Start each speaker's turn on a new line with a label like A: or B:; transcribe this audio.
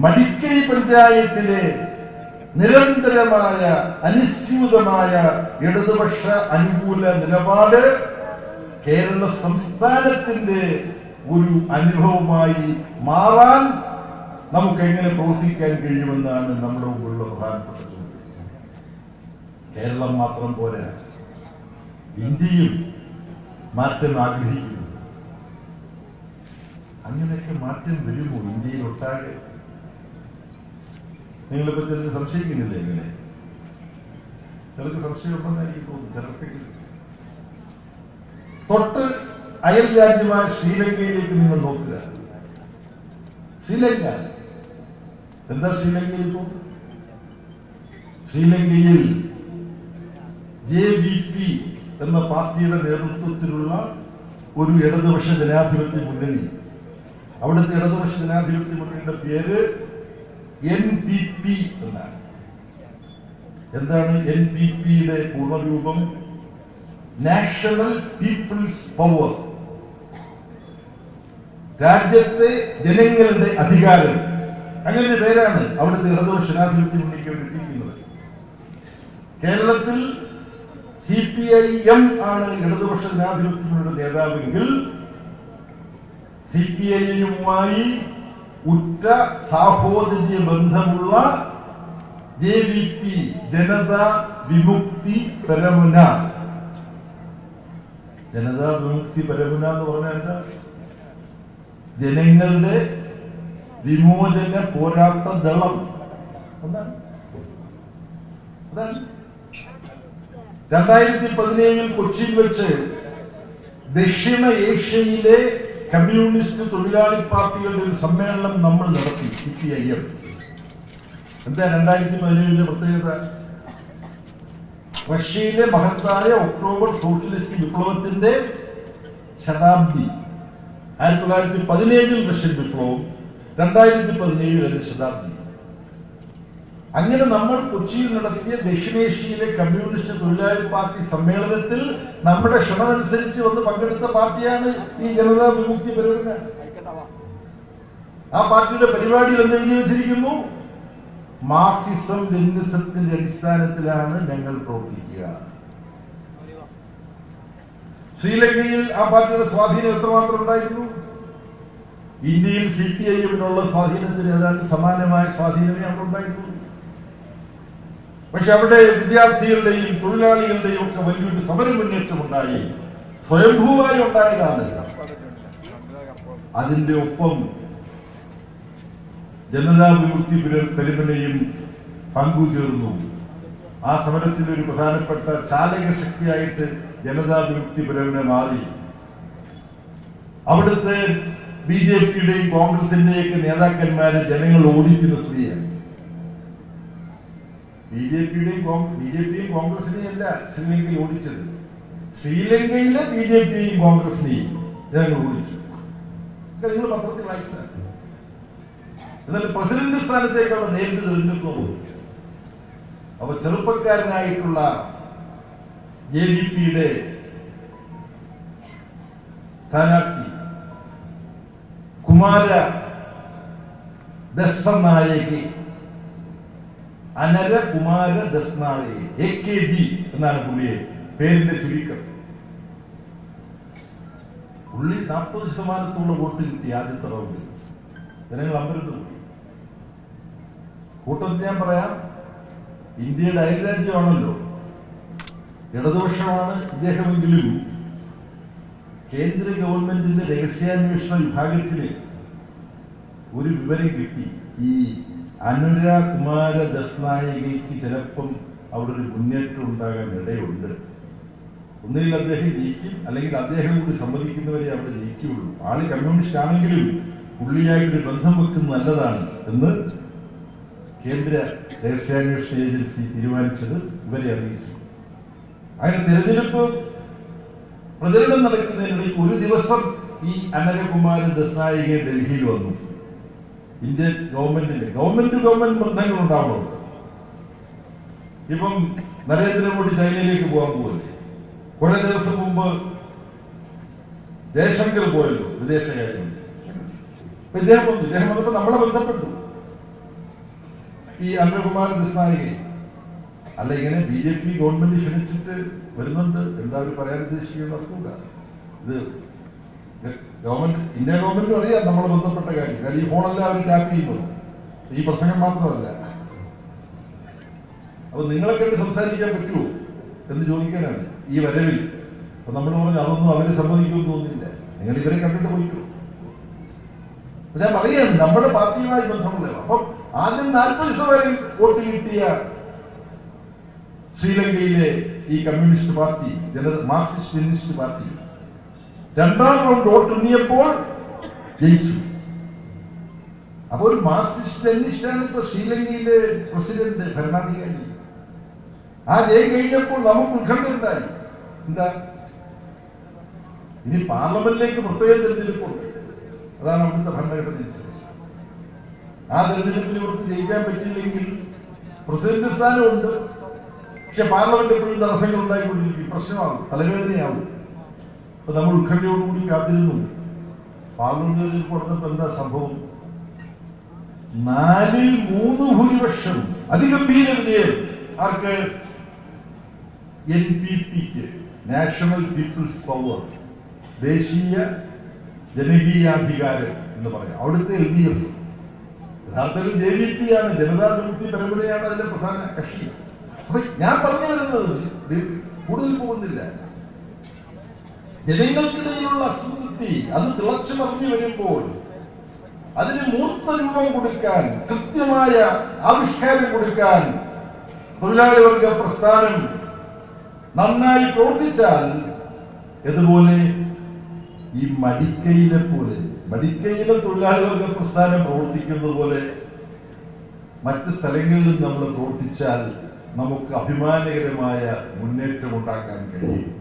A: മടിക്കൈ പഞ്ചായത്തിലെ നിരന്തരമായ അനുസ്യൂതമായ ഇടതുപക്ഷ അനുകൂല നിലപാട് കേരള സംസ്ഥാനത്തിന്റെ ഒരു അനുഭവമായി മാറാൻ നമുക്ക് എങ്ങനെ പ്രവർത്തിക്കാൻ കഴിയുമെന്നാണ് നമ്മുടെ മുമ്പുള്ള പ്രധാനപ്പെട്ട ചോദ്യം. കേരളം മാത്രം പോരാ, ഇന്ത്യയും മാറ്റം ആഗ്രഹിക്കുന്നു. അങ്ങനെയൊക്കെ മാറ്റം വരുമോ ഇന്ത്യയിൽ ഒട്ടാകെ? നിങ്ങളിപ്പോ ചിലർക്ക് സംശയിക്കുന്നില്ല. എങ്ങനെ ചിലർക്ക് സംശയമുണ്ടെന്ന് എനിക്ക് തോന്നുന്നു. ചിലർക്ക് തൊട്ട് അയൽ രാജ്യമായ ശ്രീലങ്കയിലേക്ക് നിങ്ങൾ നോക്കുക. ശ്രീലങ്ക എന്താ ശ്രീലങ്കയിൽ ഇപ്പോ? ശ്രീലങ്കയിൽ JVP എന്ന പാർട്ടിയുടെ നേതൃത്വത്തിലുള്ള ഒരു ഇടതുപക്ഷ ജനാധിപത്യ മുന്നണി, അവിടുത്തെ ഇടതുപക്ഷ ജനാധിപത്യ മുന്നണിയുടെ പേര് NPP എന്നാണ്. എന്താണ് NPPയുടെ പൂർണ്ണരൂപം? നാഷണൽ പീപ്പിൾസ് പവർ, രാജ്യത്തെ ജനങ്ങളുടെ അധികാരം. അങ്ങനെ ഒരു പേരാണ് അവിടുത്തെ ഇടതുപക്ഷ ജനാധിപത്യ മുന്നണിക്ക് കിട്ടിയിരിക്കുന്നത്. കേരളത്തിൽ CPIM ആണ് ഇടതുപക്ഷ ജനാധിപത്യ മുന്നണിയുടെ നേതാവെങ്കിൽ CPIMുമായി ഉറ്റ സാഹോദര്യ ബന്ധമുള്ള JVP, ജനതാ വിമുക്തി പെരമുന. ജനതാ വിമുക്തി പെരമുന എന്ന് പറഞ്ഞാൽ എന്താ? ജനങ്ങളുടെ വിമോചന പോരാട്ട ദളം. എന്താണ് 2017 കൊച്ചിയിൽ വെച്ച് ദക്ഷിണ ഏഷ്യയിലെ കമ്മ്യൂണിസ്റ്റ് തൊഴിലാളി പാർട്ടികളുടെ ഒരു സമ്മേളനം നമ്മൾ നടത്തി. CPIM. എന്താ 2017 പ്രത്യേകത? റഷ്യയിലെ മഹത്തായ ഒക്ടോബർ സോഷ്യലിസ്റ്റ് വിപ്ലവത്തിന്റെ ശതാബ്ദി. 1917 റഷ്യൻ വിപ്ലവം, 2017 അതിന്റെ ശതാബ്ദി. അങ്ങനെ നമ്മൾ കൊച്ചിയിൽ നടത്തിയ ദക്ഷിണേഷ്യയിലെ കമ്മ്യൂണിസ്റ്റ് തൊഴിലാളി പാർട്ടി സമ്മേളനത്തിൽ നമ്മുടെ ക്ഷണമനുസരിച്ച് വന്ന് പങ്കെടുത്ത പാർട്ടിയാണ് ഈ ജനതാ വിമുക്തി പെരമുന. ആ പാർട്ടിയുടെ പരിപാടിയിൽ എന്ത് എഴുതി വെച്ചിരിക്കുന്നു? മാർക്സിസം ലെനിനിസത്തിന്റെ അടിസ്ഥാനത്തിലാണ് ഞങ്ങൾ പ്രവർത്തിക്കുക. ശ്രീലങ്കയിൽ ആ പാർട്ടിയുടെ സ്വാധീനം എത്രമാത്രം ഉണ്ടായിരുന്നു? ഇന്ത്യയിൽ CPIMനുള്ള സ്വാധീനത്തിന് ഏതാണ്ട് സമാനമായ സ്വാധീനമേ അവിടെ ഉണ്ടായിരുന്നു. പക്ഷെ അവിടെ വിദ്യാർത്ഥികളുടെയും തൊഴിലാളികളുടെയും ഒക്കെ വലിയൊരു സമര മുന്നേറ്റം ഉണ്ടായി, സ്വയംഭൂവായി ഉണ്ടായതാണ്. അതിന്റെ ഒപ്പം ജനതാ വിമുക്തി പെരമുനയും പങ്കുചേർന്നു. ആ സമരത്തിന്റെ ഒരു പ്രധാനപ്പെട്ട ചാലക ശക്തിയായിട്ട് ജനതാ വിമുക്തി പെരമുന മാറി. അവിടുത്തെ BJPയുടെയും കോൺഗ്രസിന്റെയൊക്കെ നേതാക്കന്മാരെ ജനങ്ങൾ ഓടിക്കുന്ന സ്ത്രീയാണ്. BJPയും കോൺഗ്രസിനെയും അല്ല ശ്രീലങ്കയിൽ ഓടിച്ചത്, ശ്രീലങ്കയിലെ BJPയും കോൺഗ്രസിനെയും ജനങ്ങൾ ഓടിച്ചു. നിങ്ങൾ പത്രത്തിൽ വായിച്ചതാണ്. എന്നാൽ പ്രസിഡന്റ് സ്ഥാനത്തേക്ക് അവിടെ നേരിട്ട് തെരഞ്ഞെടുക്കുന്നു. അപ്പൊ ചെറുപ്പക്കാരനായിട്ടുള്ള JVPയുടെ സ്ഥാനാർത്ഥി കുമാര ദസ്നായകി, അനര കുമാര ദസ്നായകി, AKD എന്നാണ് പുള്ളിയെ പേരിന്റെ ചുരുക്കം. പുള്ളി 40% വോട്ട് കിട്ടി ആദ്യത്തെ റൗണ്ടിൽ. ജനങ്ങൾ അമ്പരത്ത് കൂടി. കൂട്ടത്തിൽ ഞാൻ പറയാം, ഇന്ത്യയുടെ അയൽരാജ്യമാണല്ലോ, ഇടതുപക്ഷമാണ് ഇദ്ദേഹമെങ്കിലും കേന്ദ്ര ഗവൺമെന്റിന്റെ രഹസ്യാന്വേഷണ വിഭാഗത്തിന് ഒരു വിവരം കിട്ടി. ഈ അനുര കുമാര ദസ്നായകയ്ക്ക് ചിലപ്പം അവിടെ ഒരു മുന്നേറ്റം ഉണ്ടാകാൻ ഇടയുണ്ട്. ഒന്നുകിൽ അദ്ദേഹം ജയിക്കും, അല്ലെങ്കിൽ അദ്ദേഹം കൂടി സമ്മതിക്കുന്നവരെ അവിടെ ജയിക്കുകയുള്ളൂ. ആള് കമ്മ്യൂണിസ്റ്റ് ആണെങ്കിലും പുള്ളിയായിട്ടൊരു ബന്ധം വെക്കുന്നത് നല്ലതാണ് എന്ന് കേന്ദ്ര രഹസ്യാന്വേഷണ ഏജൻസി തീരുമാനിച്ചത് ഇവരെ അറിയിച്ചു. അങ്ങനെ തെരഞ്ഞെടുപ്പ് പ്രചരണം നടക്കുന്നതിനിടയിൽ ഒരു ദിവസം ഈ അനരകുമാര ദസ്നായിക ഡൽഹിയിൽ വന്നു. ഇന്ത്യൻ ഗവൺമെന്റ് ബന്ധങ്ങൾ ഉണ്ടാവണം. ഇപ്പം നരേന്ദ്രമോദി ചൈനയിലേക്ക് പോകാൻ പോകല്ലേ? കുറെ ദിവസം മുമ്പ് ജയശങ്കർ പോയല്ലോ വിദേശകാര്യം. ഇദ്ദേഹം വന്നപ്പോ നമ്മളെ ബന്ധപ്പെട്ടു. ഈ അനിൽകുമാർ ദിസ്നായികെ അല്ല, ഇങ്ങനെ BJP ഗവൺമെന്റ് ക്ഷണിച്ചിട്ട് വരുന്നുണ്ട്. എന്താ അവർ പറയാൻ ഉദ്ദേശിക്കുന്നത് അറിയില്ല. ഇത് ഗവൺമെന്റ്, ഇന്ത്യ ഗവൺമെന്റും അറിയാം നമ്മൾ ബന്ധപ്പെട്ട കാര്യം. കാര്യം ഈ ഫോണെല്ലാം അവർ ടാപ്പ് ചെയ്യുന്നു. ഈ പ്രസംഗം മാത്രമല്ല. അപ്പൊ നിങ്ങളെ കണ്ട് സംസാരിക്കാൻ പറ്റുമോ എന്ന് ചോദിക്കാനാണ് ഈ വരവിൽ. അപ്പൊ നമ്മൾ പറഞ്ഞു അതൊന്നും അവര് സമ്മതിക്കുമെന്ന് തോന്നുന്നില്ല, നിങ്ങൾ ഇവരെ കണ്ടിട്ട് പോയിക്കോ. ഞാൻ പറയാണ് നമ്മുടെ പാർട്ടിയുമായി ബന്ധമുള്ള. അപ്പം ആദ്യം 40% വോട്ട് കിട്ടിയ ശ്രീലങ്കയിലെ ഈ communist party, Marxist Leninist party, രണ്ടാം റൗണ്ട് വോട്ട് എണ്ണിയപ്പോൾ ജയിച്ചു. അപ്പൊ ഒരു മാർക്സിസ്റ്റ് ലെനിനിസ്റ്റാണ് ഇപ്പൊ ശ്രീലങ്കയിലെ പ്രസിഡന്റ്, ഭരണാധികാരി. ആ ജയം കഴിഞ്ഞപ്പോൾ നമുക്ക് ഉത്കണ്ഠയുണ്ടായി. എന്താ, ഇനി പാർലമെന്റിലേക്ക് പ്രത്യേക തെരഞ്ഞെടുപ്പുണ്ട്. അതാണ് അവിടുത്തെ ഭരണഘടനയനുസരിച്ച്. ആ തെരഞ്ഞെടുപ്പിൽ ഇവർക്ക് ജയിക്കാൻ പറ്റില്ലെങ്കിൽ പ്രസിഡന്റ് സ്ഥാനമുണ്ട്, പക്ഷെ പാർലമെന്റ് എപ്പോഴും തടസ്സങ്ങൾ ഉണ്ടായിക്കൊണ്ടിരിക്കും, പ്രശ്നമാകും, തലവേദനയാവും. അപ്പൊ നമ്മൾ ഉത്കണ്ഠയോടുകൂടി കാത്തിരുന്നു. പാർലമെന്റ് തെരഞ്ഞെടുപ്പ് നടന്നപ്പോ എന്താ സംഭവം? 4-3 ഭൂരിപക്ഷം, അതിഗംഭീര വിജയം. ആർക്ക്? NPP-ക്ക്, നാഷണൽ പീപ്പിൾസ് പവർ, ദേശീയ ജനകീയാധികാരം എന്ന് പറയാം. അവിടുത്തെ LDF, യഥാർത്ഥത്തിൽ JVP ആണ്, ജനതാ വിമുക്തി പരമ്പരയാണ് അതിന്റെ പ്രധാന കക്ഷി. അപ്പൊ ഞാൻ പറഞ്ഞു വരുന്നത്, കൂടുതൽ പോകുന്നില്ല, ജനങ്ങൾക്കിടയിലുള്ള അസംതൃപ്തി അത് തിളച്ചു മറിഞ്ഞു വരുമ്പോൾ അതിന് മൂർത്ത രൂപം കൊടുക്കാൻ, കൃത്യമായ ആവിഷ്കാരം കൊടുക്കാൻ തൊഴിലാളി വർഗ പ്രസ്ഥാനം നന്നായി പ്രവർത്തിച്ചാൽ, ഇതുപോലെ ഈ മടിക്കയിലെ തൊഴിലാളി വർഗ പ്രസ്ഥാനം പ്രവർത്തിക്കുന്നത് പോലെ മറ്റ് സ്ഥലങ്ങളിലും നമ്മൾ പ്രവർത്തിച്ചാൽ നമുക്ക് അഭിമാനകരമായ മുന്നേറ്റം ഉണ്ടാക്കാൻ കഴിയും.